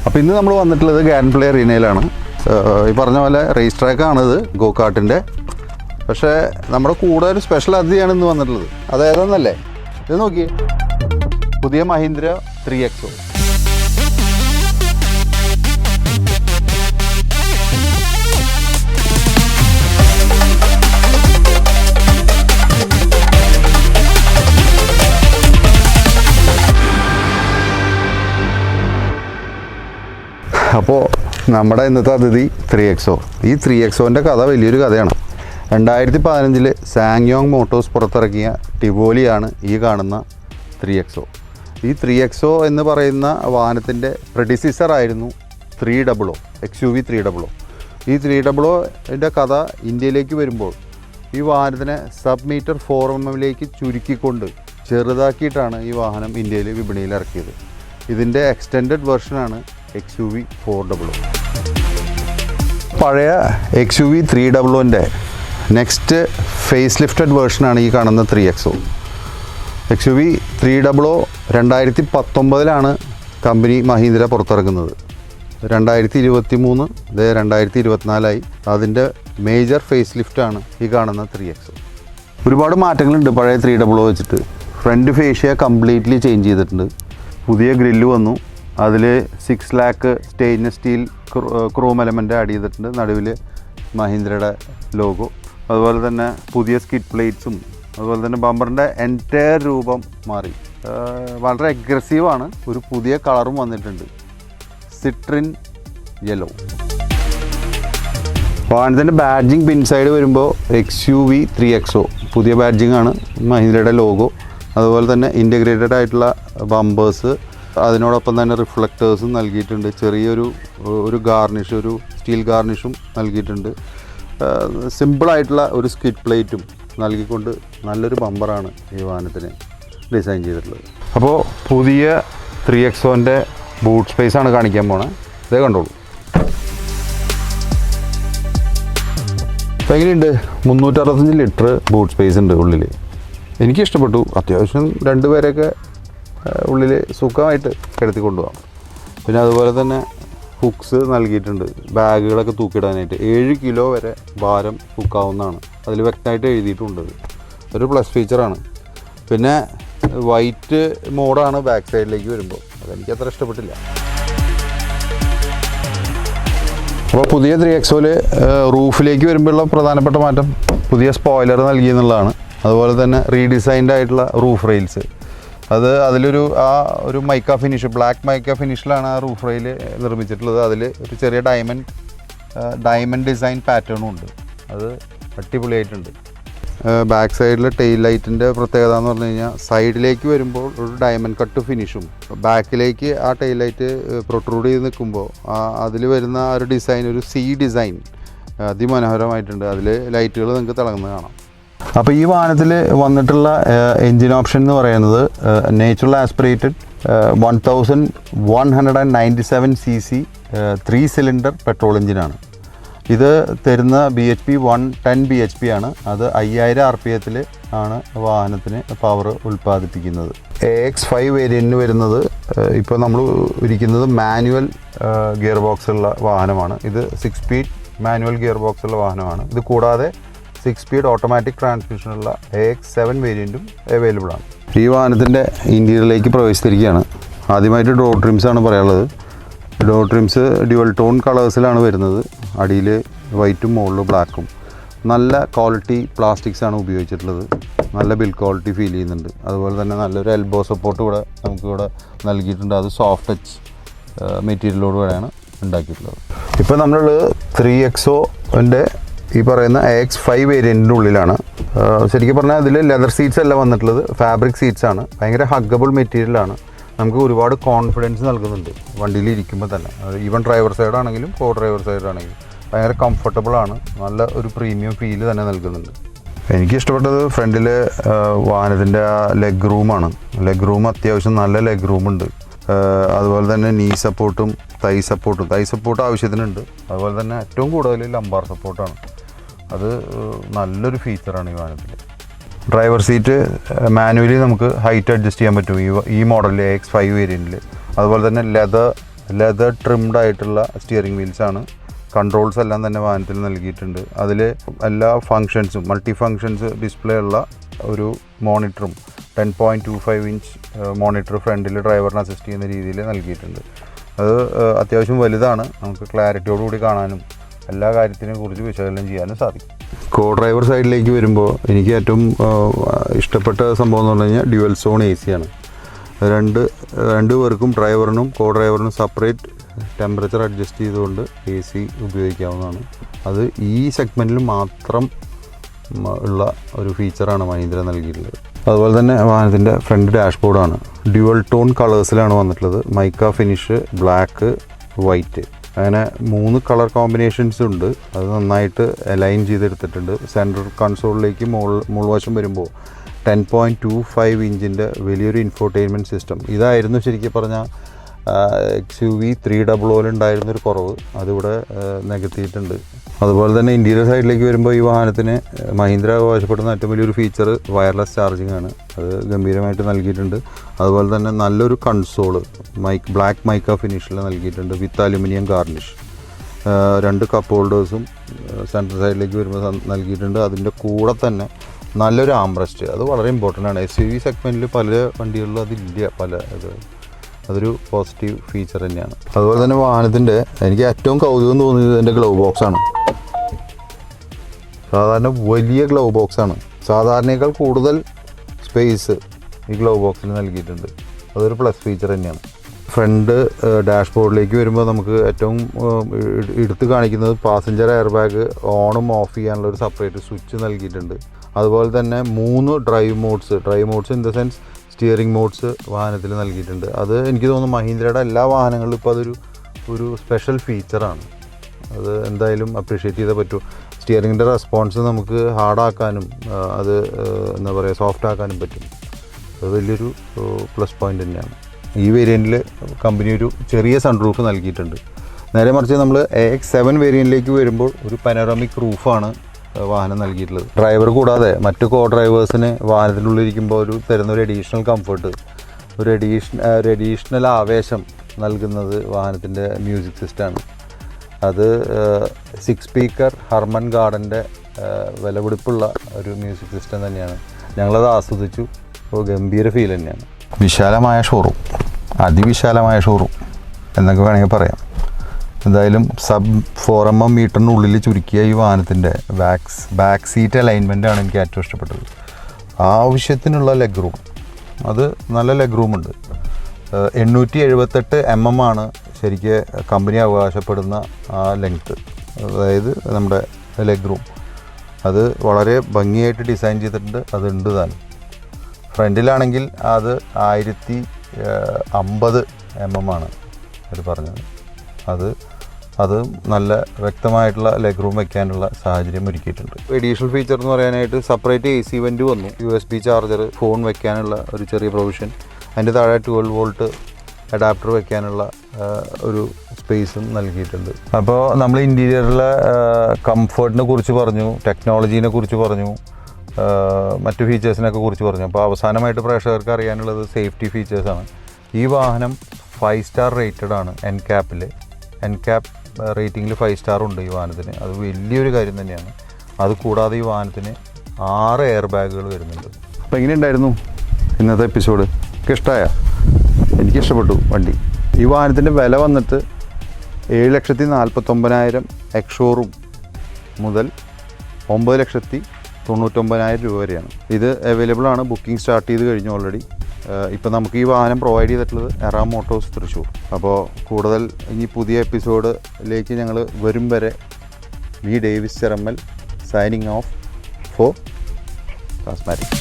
അപ്പോൾ ഇന്ന് നമ്മൾ വന്നിട്ടുള്ളത് ഗ്രാൻഡ് പ്ലേ അറീനയിലാണ്. ഈ പറഞ്ഞ പോലെ റേസ് ട്രാക്കാണിത്, ഗോ കാർട്ടിൻ്റെ. പക്ഷേ നമ്മുടെ കൂടെ ഒരു സ്പെഷ്യൽ അതിഥിയാണ് ഇന്ന് വന്നിട്ടുള്ളത്. അതേതെന്നല്ലേ, ഇത് നോക്കിയേ, പുതിയ മഹീന്ദ്ര 3XO. അപ്പോൾ നമ്മുടെ ഇന്നത്തെ അതിഥി 3XO. ഈ 3XOൻ്റെ കഥ വലിയൊരു കഥയാണ്. 2015 സാങ്യോങ് മോട്ടോഴ്സ് പുറത്തിറക്കിയ ടിവോലിയാണ് ഈ കാണുന്ന 3XO. ഈ 3XO എന്ന് പറയുന്ന വാഹനത്തിൻ്റെ പ്രെഡിസിസർ ആയിരുന്നു 300 XUV 300. ഈ 300ൻ്റെ കഥ ഇന്ത്യയിലേക്ക് വരുമ്പോൾ ഈ വാഹനത്തിനെ സബ് മീറ്റർ 4mm ചുരുക്കിക്കൊണ്ട് ചെറുതാക്കിയിട്ടാണ് ഈ വാഹനം ഇന്ത്യയിൽ വിപണിയിൽ ഇറക്കിയത്. ഇതിൻ്റെ എക്സ്റ്റെൻഡഡ് വെർഷനാണ് XUV 400. പഴയ XUV 300ൻ്റെ നെക്സ്റ്റ് ഫേസ് ലിഫ്റ്റഡ് വേർഷനാണ് ഈ കാണുന്ന 3XO. XUV 300 2019 company Mahindra പുറത്തിറക്കുന്നത്. 2023 2024 അതിൻ്റെ മേജർ ഫേസ് ലിഫ്റ്റാണ് ഈ കാണുന്ന 3XO. ഒരുപാട് മാറ്റങ്ങളുണ്ട് പഴയ 300 വെച്ചിട്ട്. ഫ്രണ്ട് ഫേഷ്യ കംപ്ലീറ്റ്ലി ചേഞ്ച് ചെയ്തിട്ടുണ്ട്. പുതിയ ഗ്രില്ല് വന്നു. അതിൽ 6 lakh stainless steel Chrome element add ചെയ്തിട്ടുണ്ട്. നടുവിൽ മഹീന്ദ്രയുടെ ലോഗോ. അതുപോലെ തന്നെ പുതിയ സ്കിഡ് പ്ലേറ്റ്സും, അതുപോലെ തന്നെ ബമ്പറിൻ്റെ എൻറ്റയർ രൂപം മാറി. വളരെ അഗ്രസീവാണ്. ഒരു പുതിയ കളറും വന്നിട്ടുണ്ട്, സിട്രിൻ യെല്ലോ. വാഹനത്തിൻ്റെ ബാഡ്ജിങ് പിൻസൈഡ് വരുമ്പോൾ XUV 3XO പുതിയ ബാഡ്ജിങ് ആണ്. മഹീന്ദ്രയുടെ ലോഗോ, അതുപോലെ തന്നെ ഇൻറ്റഗ്രേറ്റഡ് ആയിട്ടുള്ള ബമ്പേഴ്സ്, അതിനോടൊപ്പം തന്നെ റിഫ്ലക്റ്റേഴ്സും നൽകിയിട്ടുണ്ട്. ചെറിയൊരു ഗാർണിഷ്, ഒരു സ്റ്റീൽ ഗാർണിഷും നൽകിയിട്ടുണ്ട്. സിമ്പിളായിട്ടുള്ള ഒരു സ്കിഡ് പ്ലേറ്റും നൽകിക്കൊണ്ട് നല്ലൊരു ബമ്പറാണ് ഈ വാഹനത്തിന് ഡിസൈൻ ചെയ്തിട്ടുള്ളത്. അപ്പോൾ പുതിയ 3XOൻ്റെ ബൂട്ട് സ്പേസാണ് കാണിക്കാൻ പോണത്. ഇതേ കണ്ടോളൂ. അപ്പോൾ എങ്ങനെയുണ്ട്? 365 ലിറ്റർ ബൂട്ട് സ്പേസ് ഉണ്ട് ഉള്ളിൽ. എനിക്കിഷ്ടപ്പെട്ടു. അത്യാവശ്യം 2 പേരൊക്കെ ഉള്ളിൽ സുഖമായിട്ട് കിടത്തി കൊണ്ടുപോകാം. പിന്നെ അതുപോലെ തന്നെ ഹുക്സ് നൽകിയിട്ടുണ്ട്, ബാഗുകളൊക്കെ തൂക്കിയിടാനായിട്ട്. 7 കിലോ വരെ ഭാരം ഹുക്കാവുന്നതാണ്. അതിൽ വ്യക്തമായിട്ട് എഴുതിയിട്ടുണ്ട്. ഒരു പ്ലസ് ഫീച്ചറാണ്. പിന്നെ വൈറ്റ് മോഡാണ് ബാക്ക് സൈഡിലേക്ക് വരുമ്പോൾ. അതെനിക്ക് അത്ര ഇഷ്ടപ്പെട്ടില്ല. അപ്പോൾ പുതിയ 3XOയിൽ റൂഫിലേക്ക് വരുമ്പോഴുള്ള പ്രധാനപ്പെട്ട മാറ്റം പുതിയ സ്പോയിലർ നൽകിയെന്നുള്ളതാണ്. അതുപോലെ തന്നെ റീഡിസൈൻഡ് ആയിട്ടുള്ള റൂഫ് റെയിൽസ്. അതിലൊരു ഒരു മൈക്ക ഫിനിഷ്, ബ്ലാക്ക് മൈക്ക ഫിനിഷിലാണ് ആ റൂഫ് റെയിൽ നിർമ്മിച്ചിട്ടുള്ളത്. അതിൽ ഒരു ചെറിയ ഡയമണ്ട് ഡിസൈൻ പാറ്റേണും ഉണ്ട്. അത് അടിപൊളിയായിട്ടുണ്ട്. ബാക്ക് സൈഡിൽ ടെയിൽ ലൈറ്റിൻ്റെ പ്രത്യേകത എന്ന് പറഞ്ഞു കഴിഞ്ഞാൽ സൈഡിലേക്ക് വരുമ്പോൾ ഒരു ഡയമണ്ട് കട്ട് ഫിനിഷും, ബാക്കിലേക്ക് ആ ടെയിൽ ലൈറ്റ് പ്രൊട്രൂഡ് ചെയ്ത് നിൽക്കുമ്പോൾ അതിൽ വരുന്ന ആ ഒരു ഡിസൈൻ, ഒരു ഡിസൈൻ അതിമനോഹരമായിട്ടുണ്ട്. അതിൽ ലൈറ്റുകൾ നിങ്ങൾക്ക് തിളങ്ങുന്നത് കാണാം. അപ്പോൾ ഈ വാഹനത്തിൽ വന്നിട്ടുള്ള എൻജിൻ ഓപ്ഷൻ എന്ന് പറയുന്നത് natural aspirated 1197 cc 3 cylinder petrol എഞ്ചിനാണ്. ഇത് തരുന്ന BHP 110 BHP ആണ്. അത് 5000 RPM ആണ് വാഹനത്തിന് പവർ ഉൽപ്പാദിപ്പിക്കുന്നത്. AX5 വേരിയൻറ്റിന് വരുന്നത് ഇപ്പോൾ നമ്മൾ ഇരിക്കുന്നത് മാനുവൽ ഗിയർ ബോക്സുള്ള വാഹനമാണ്. ഇത് 6 സ്പീഡ് മാനുവൽ ഗിയർ ബോക്സുള്ള വാഹനമാണ്. ഇത് കൂടാതെ 6 സ്പീഡ് ഓട്ടോമാറ്റിക് ട്രാൻസ്മിഷനുള്ള AX7 വേരിയൻറ്റും അവൈലബിൾ ആണ്. ഈ വാഹനത്തിൻ്റെ ഇൻറ്റീരിയറിലേക്ക് പ്രവേശിച്ചിരിക്കുകയാണ്. ആദ്യമായിട്ട് ഡോർ ട്രിംസാണ് പറയാനുള്ളത്. ഡോർ ട്രിംസ് ഡ്യുവൽ ടോൺ കളേഴ്സിലാണ് വരുന്നത്. അടിയിൽ വൈറ്റും മുകളിൽ ബ്ലാക്കും. നല്ല ക്വാളിറ്റി പ്ലാസ്റ്റിക്സ് ആണ് ഉപയോഗിച്ചിട്ടുള്ളത്. നല്ല ബിൽഡ് ക്വാളിറ്റി ഫീൽ ചെയ്യുന്നുണ്ട്. അതുപോലെ തന്നെ നല്ലൊരു എൽബോ സപ്പോർട്ട് കൂടെ നമുക്കിവിടെ നൽകിയിട്ടുണ്ട്. അത് സോഫ്റ്റ് ടച്ച് മെറ്റീരിയലോട് കൂടെയാണ് ഉണ്ടാക്കിയിട്ടുള്ളത്. ഇപ്പോൾ നമ്മൾ 3XOൻ്റെ ഈ പറയുന്ന AX5 വേരിയൻറ്റിൻ്റെ ഉള്ളിലാണ്. ശരിക്കും പറഞ്ഞാൽ അതിൽ ലെതർ സീറ്റ്സ് അല്ല വന്നിട്ടുള്ളത്, ഫാബ്രിക് സീറ്റ്സ് ആണ്. ഭയങ്കര ഹഗ്ഗബിൾ മെറ്റീരിയലാണ്. നമുക്ക് ഒരുപാട് കോൺഫിഡൻസ് നൽകുന്നുണ്ട് വണ്ടിയിൽ ഇരിക്കുമ്പോൾ തന്നെ. ഈവൻ ഡ്രൈവർ സൈഡാണെങ്കിലും കോ ഡ്രൈവർ സൈഡാണെങ്കിലും ഭയങ്കര കംഫർട്ടബിളാണ്. നല്ല ഒരു പ്രീമിയം ഫീല് തന്നെ നൽകുന്നുണ്ട്. എനിക്കിഷ്ടപ്പെട്ടത് ഫ്രണ്ടിൽ വാഹനത്തിൻ്റെ ലെഗ് റൂമാണ്. ലെഗ് റൂം അത്യാവശ്യം നല്ല ലെഗ് റൂമുണ്ട്. അതുപോലെ തന്നെ നീ സപ്പോർട്ടും തൈ സപ്പോർട്ട് ആവശ്യത്തിനുണ്ട്. അതുപോലെ തന്നെ ഏറ്റവും കൂടുതൽ ലംബാർ സപ്പോർട്ടാണ്. അത് നല്ലൊരു ഫീച്ചറാണ് ഈ വാഹനത്തിൽ. ഡ്രൈവർ സീറ്റ് മാനുവലി നമുക്ക് ഹൈറ്റ് അഡ്ജസ്റ്റ് ചെയ്യാൻ പറ്റും ഈ മോഡലിൽ AX5 വേരിയൻറ്റിൽ. അതുപോലെ തന്നെ ലെതർ ലെതർ ട്രിംഡ് ആയിട്ടുള്ള സ്റ്റിയറിംഗ് വീൽസാണ്. കൺട്രോൾസ് എല്ലാം തന്നെ വാഹനത്തിൽ നൽകിയിട്ടുണ്ട്. അതിൽ എല്ലാ ഫങ്ഷൻസും മൾട്ടി ഫങ്ഷൻസ് ഡിസ്പ്ലേ ഉള്ള ഒരു മോണിറ്ററും 10.25 ഇഞ്ച് മോണിറ്റർ ഫ്രണ്ടിൽ ഡ്രൈവറിനെ അസിസ്റ്റ് ചെയ്യുന്ന രീതിയിൽ നൽകിയിട്ടുണ്ട്. അത് അത്യാവശ്യം വലുതാണ്. നമുക്ക് ക്ലാരിറ്റിയോടുകൂടി കാണാനും എല്ലാ കാര്യത്തിനെ കുറിച്ച് വിശകലനം ചെയ്യാനും സാധിക്കും. കോ ഡ്രൈവർ സൈഡിലേക്ക് വരുമ്പോൾ എനിക്ക് ഏറ്റവും ഇഷ്ടപ്പെട്ട സംഭവം എന്ന് പറഞ്ഞു കഴിഞ്ഞാൽ ഡ്യുവൽ സോൺ AC ആണ്. രണ്ട് പേർക്കും ഡ്രൈവറിനും കോ ഡ്രൈവറിനും സെപ്പറേറ്റ് ടെമ്പറേച്ചർ അഡ്ജസ്റ്റ് ചെയ്തുകൊണ്ട് AC ഉപയോഗിക്കാവുന്നതാണ്. അത് ഈ സെഗ്മെൻറ്റിൽ മാത്രം ഉള്ള ഒരു ഫീച്ചറാണ് മഹീന്ദ്ര നൽകിയിട്ടുള്ളത്. അതുപോലെ തന്നെ വാഹനത്തിൻ്റെ ഫ്രണ്ട് ഡാഷ്ബോർഡാണ് ഡ്യുവൽ ടോൺ കളേഴ്സിലാണ് വന്നിട്ടുള്ളത്. മൈക്ക ഫിനിഷ്, ബ്ലാക്ക്, വൈറ്റ്, അങ്ങനെ 3 കളർ കോമ്പിനേഷൻസ് ഉണ്ട്. അത് നന്നായിട്ട് അലൈൻ ചെയ്തെടുത്തിട്ടുണ്ട്. സെൻട്രൽ കൺസോളിലേക്ക് മുൾവശം വരുമ്പോൾ 10.25 ഇഞ്ചിൻ്റെ വലിയൊരു ഇൻഫോർടൈൻമെൻറ്റ് സിസ്റ്റം. ഇതായിരുന്നു ശരിക്കും പറഞ്ഞാൽ XUV 300 ഉണ്ടായിരുന്നൊരു കുറവ്, അതിവിടെ നികത്തിയിട്ടുണ്ട്. അതുപോലെ തന്നെ ഇൻറ്റീരിയർ സൈഡിലേക്ക് വരുമ്പോൾ ഈ വാഹനത്തിന് മഹീന്ദ്ര അവകാശപ്പെടുന്ന ഏറ്റവും വലിയൊരു ഫീച്ചർ വയർലെസ് ചാർജിങ് ആണ്. അത് ഗംഭീരമായിട്ട് നൽകിയിട്ടുണ്ട്. അതുപോലെ തന്നെ നല്ലൊരു കൺസോള് ബ്ലാക്ക് മൈക്ക ഫിനിഷിൽ നൽകിയിട്ടുണ്ട് വിത്ത് അലുമിനിയം ഗാർണിഷ്. 2 കപ്പ് ഹോൾഡേഴ്സും സെൻട്രൽ സൈഡിലേക്ക് വരുമ്പോൾ നൽകിയിട്ടുണ്ട്. അതിൻ്റെ കൂടെ തന്നെ നല്ലൊരു ആംബ്രസ്റ്റ്, അത് വളരെ ഇമ്പോർട്ടൻ്റ് ആണ്. SUV സെഗ്മെൻറ്റിൽ പല വണ്ടികളിലും അതില്ല. അതൊരു പോസിറ്റീവ് ഫീച്ചർ തന്നെയാണ്. അതുപോലെ തന്നെ വാഹനത്തിൻ്റെ എനിക്ക് ഏറ്റവും കൗതുകം തോന്നിയത് എൻ്റെ ഗ്ലൗ ബോക്സാണ്. സാധാരണ വലിയ ഗ്ലൗ ബോക്സാണ്. സാധാരണയേക്കാൾ കൂടുതൽ സ്പേസ് ഈ ഗ്ലൗ ബോക്സിൽ നൽകിയിട്ടുണ്ട്. അതൊരു പ്ലസ് ഫീച്ചർ തന്നെയാണ്. ഫ്രണ്ട് ഡാഷ്ബോർഡിലേക്ക് വരുമ്പോൾ നമുക്ക് ഏറ്റവും എടുത്തു കാണിക്കുന്നത് പാസഞ്ചർ എയർ ബാഗ് ഓണും ഓഫ് ചെയ്യാനുള്ള ഒരു സെപ്പറേറ്റ് സ്വിച്ച് നൽകിയിട്ടുണ്ട്. അതുപോലെ തന്നെ 3 drive modes in the sense steering modes വാഹനത്തിൽ നൽകിയിട്ടുണ്ട്. അത് എനിക്ക് തോന്നുന്നു മഹീന്ദ്രയുടെ എല്ലാ വാഹനങ്ങളിലും ഇപ്പോൾ ഒരു സ്പെഷ്യൽ ഫീച്ചറാണ്. അത് എന്തായാലും അപ്രീഷിയേറ്റ് ചെയ്തേ പറ്റൂ. സ്റ്റിയറിങ്ങിൻ്റെ റെസ്പോൺസ് നമുക്ക് ഹാർഡാക്കാനും അത് എന്താ പറയുക സോഫ്റ്റ് ആക്കാനും പറ്റും. അത് വലിയൊരു പ്ലസ് പോയിൻ്റ് തന്നെയാണ്. ഈ വേരിയൻറ്റിൽ കമ്പനി ഒരു ചെറിയ സൺറൂഫ് നൽകിയിട്ടുണ്ട്. നേരെ മറിച്ച് നമ്മൾ AX7 വേരിയൻറ്റിലേക്ക് വരുമ്പോൾ ഒരു പനോറാമിക് റൂഫാണ് വാഹനം നൽകിയിട്ടുള്ളത്. ഡ്രൈവർ കൂടാതെ മറ്റ് കോ ഡ്രൈവേഴ്സിന് വാഹനത്തിനുള്ളിലിരിക്കുമ്പോൾ തരുന്ന ഒരു അഡീഷണൽ കംഫർട്ട്, ഒരു അഡീഷണൽ ആവേശം നൽകുന്നത് വാഹനത്തിൻ്റെ മ്യൂസിക് സിസ്റ്റമാണ്. അത് 6 സ്പീക്കർ ഹർമൻ ഗാർഡൻ്റെ വിലപിടിപ്പുള്ള ഒരു മ്യൂസിക് സിസ്റ്റം തന്നെയാണ്. ഞങ്ങളത് ആസ്വദിച്ചു. ഗംഭീര ഫീൽ തന്നെയാണ്. വിശാലമായ ഷോറൂം, അതിവിശാലമായ ഷോറൂം എന്നൊക്കെ വേണമെങ്കിൽ പറയാം. എന്തായാലും സബ് 4mm മീറ്ററിനുള്ളിൽ ചുരുക്കിയ ഈ വാഹനത്തിൻ്റെ ബാക്ക് സീറ്റ് അലൈൻമെൻറ്റാണ് എനിക്ക് ഏറ്റവും ഇഷ്ടപ്പെട്ടത്. ആവശ്യത്തിനുള്ള ലെഗ് റൂം, അത് നല്ല ലെഗ് റൂമുണ്ട്. 878 mm ആണ് ശരിക്ക് കമ്പനി അവകാശപ്പെടുന്ന ആ ലെങ്ത്ത്, അതായത് നമ്മുടെ ലെഗ് റൂം. അത് വളരെ ഭംഗിയായിട്ട് ഡിസൈൻ ചെയ്തിട്ടുണ്ട്. അതുണ്ട് താനും. ഫ്രണ്ടിലാണെങ്കിൽ അത് 1050 mm ആണ് അവർ പറഞ്ഞത്. അത് നല്ല വ്യക്തമായിട്ടുള്ള ലെഗ് റൂം വയ്ക്കാനുള്ള സാഹചര്യം ഒരുക്കിയിട്ടുണ്ട്. അഡീഷണൽ ഫീച്ചർ എന്ന് പറയാനായിട്ട് സെപ്പറേറ്റ് AC വെൻറ്റ് വന്നു, USB ചാർജർ, ഫോൺ വയ്ക്കാനുള്ള ഒരു ചെറിയ പ്രൊവിഷൻ, അതിൻ്റെ താഴെ 12 വോൾട്ട് അഡാപ്റ്റർ വയ്ക്കാനുള്ള ഒരു സ്പേസും നൽകിയിട്ടുണ്ട്. അപ്പോൾ നമ്മൾ ഇൻറ്റീരിയറിലെ കംഫർട്ടിനെ കുറിച്ച് പറഞ്ഞു, ടെക്നോളജീനെ കുറിച്ച് പറഞ്ഞു, മറ്റു ഫീച്ചേഴ്സിനൊക്കെ കുറിച്ച് പറഞ്ഞു. അപ്പോൾ അവസാനമായിട്ട് പ്രേക്ഷകർക്ക് അറിയാനുള്ളത് സേഫ്റ്റി ഫീച്ചേഴ്സാണ്. ഈ വാഹനം 5 സ്റ്റാർ റേറ്റഡ് ആണ്. NCAP റേറ്റിംഗിൽ 5 സ്റ്റാർ ഉണ്ട് ഈ വാഹനത്തിന്. അത് വലിയൊരു കാര്യം തന്നെയാണ്. അതുകൂടാതെ ഈ വാഹനത്തിന് 6 എയർ ബാഗുകൾ വരുന്നുണ്ട്. അപ്പോൾ എങ്ങനെയുണ്ടായിരുന്നു ഇന്നത്തെ എപ്പിസോഡ്? ഇഷ്ടമായ? എനിക്കിഷ്ടപ്പെട്ടു വണ്ടി. ഈ വാഹനത്തിൻ്റെ വില വന്നിട്ട് 7,49,000 എക്സ്-ഷോറൂം മുതൽ 9,99,000 രൂപ വരെയാണ്. ഇത് അവൈലബിൾ ആണ്. ബുക്കിംഗ് സ്റ്റാർട്ട് ചെയ്ത് കഴിഞ്ഞു ഓൾറെഡി. ഇപ്പോൾ നമുക്ക് ഈ വാഹനം പ്രൊവൈഡ് ചെയ്തിട്ടുള്ളത് എറാ മോട്ടോഴ്സ് തൃശ്ശൂർ. അപ്പോൾ കൂടുതൽ ഇനി പുതിയ എപ്പിസോഡിലേക്ക് ഞങ്ങൾ വരും വരെ V Davis Cheramal signing off for കാസ്മാറ്റിക്.